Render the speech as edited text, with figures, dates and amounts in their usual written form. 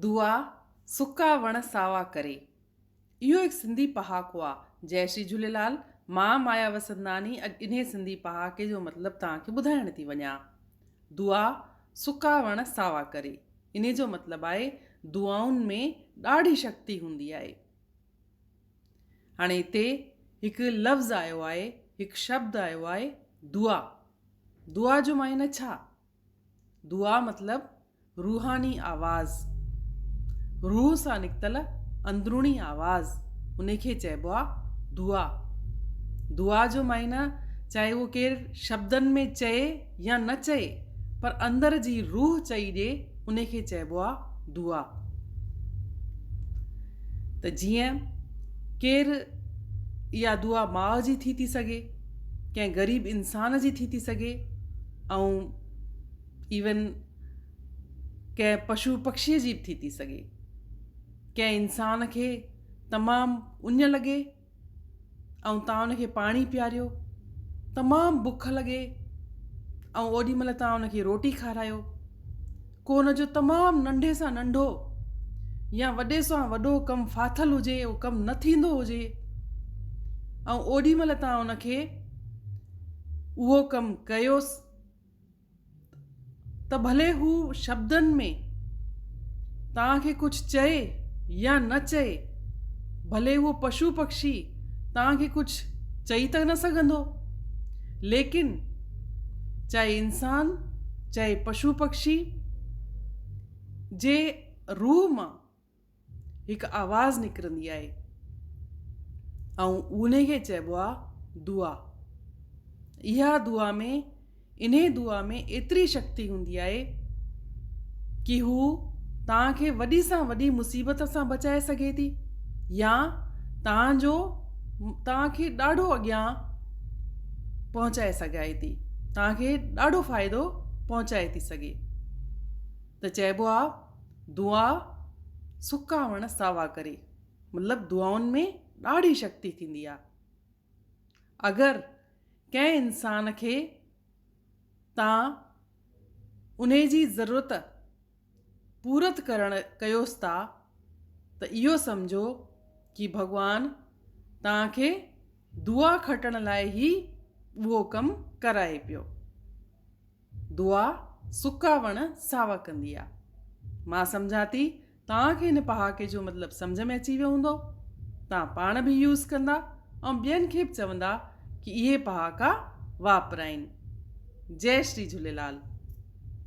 दुआ सुका वण सावा करे। इहो हिकु सिंधी पहाको आहे। जय श्री झूलेलाल। मां माया वसंदानी अॼु इन्हे सिंधी पहाके जो मतिलबु तव्हांखे ॿुधाइण थी वञा। दुआ सुका वण सावा करे, इन जो मतिलबु आहे दुआउनि में ॾाढी शक्ति हूंदी आहे। हाणे हिते हिकु लफ़्ज़ आयो आहे, हिकु शब्द आयो आहे दुआ। दुआ जो मायने छा? दुआ मतिलबु रूहानी आवाज़, रूह सां निकितल अंदरूनी आवाज़, उनखे चइबो आहे दुआ। दुआ जो मायना चाहे उहो केरु शब्दनि में चए या न चए, पर अंदर जी रूह चई ॾिए, उनखे चइबो आहे दुआ। त जीअं केरु इहा दुआ माउ जी थी सघे, कंहिं ग़रीब इंसान जी थी सघे, ऐं इवन कंहिं पशु पक्षीअ जी बि थी सघे। कंहिं इंसान खे तमामु उञ लॻे ऐं तव्हां उनखे पाणी पीआरियो, तमामु बुख लॻे ऐं ओॾी महिल तव्हां उनखे रोटी खारायो, को उनजो तमामु नंढे सां नंढो या वॾे सां वॾो कमु फाथल हुजे, उहो कमु न थींदो हुजे, ऐं ओॾी महिल तव्हां उनखे उहो कमु कयोसि, त भले हू शब्दनि में तव्हांखे कुझु चए या न चए, भले उहो पशु पक्षी तव्हांखे कुझु चई त न सघंदो, लेकिन चाहे इंसान चाहे पशु पक्षी जे रूह मां हिकु आवाज़ निकिरंदी आहे, ऐं उनखे चइबो आहे दुआ। इहा दुआ में, इन्हे दुआ में एतिरी शक्ति हूंदी आहे कि हू तव्हांखे वॾी सां वॾी मुसीबत सां बचाए सघे थी, या तव्हांखे ॾाढो अॻियां पहुचाए सघाए थी, तव्हांखे ॾाढो फ़ाइदो पहुचाए थी सघे। त चइबो आहे दुआ सुका वण सावा करे, मतिलबु दुआउनि में ॾाढी शक्ति थींदी आहे। अगरि कंहिं इंसान खे तव्हां उन जी ज़रूरत पूरत कयोसि था, त इहो सम्झो कि भॻवानु तव्हांखे दुआ खटण लाइ ई उहो कमु कराए पियो। दुआ सुका वण सावा कंदी आहे। मां सम्झां थी तव्हांखे हिन पहाके जो मतिलबु सम्झ में अची वियो हूंदो। तव्हां पाण बि यूज़ कंदा ऐं ॿियनि खे बि चवंदा कि इहे पहाका वापराइनि। जय श्री झूलेलाल।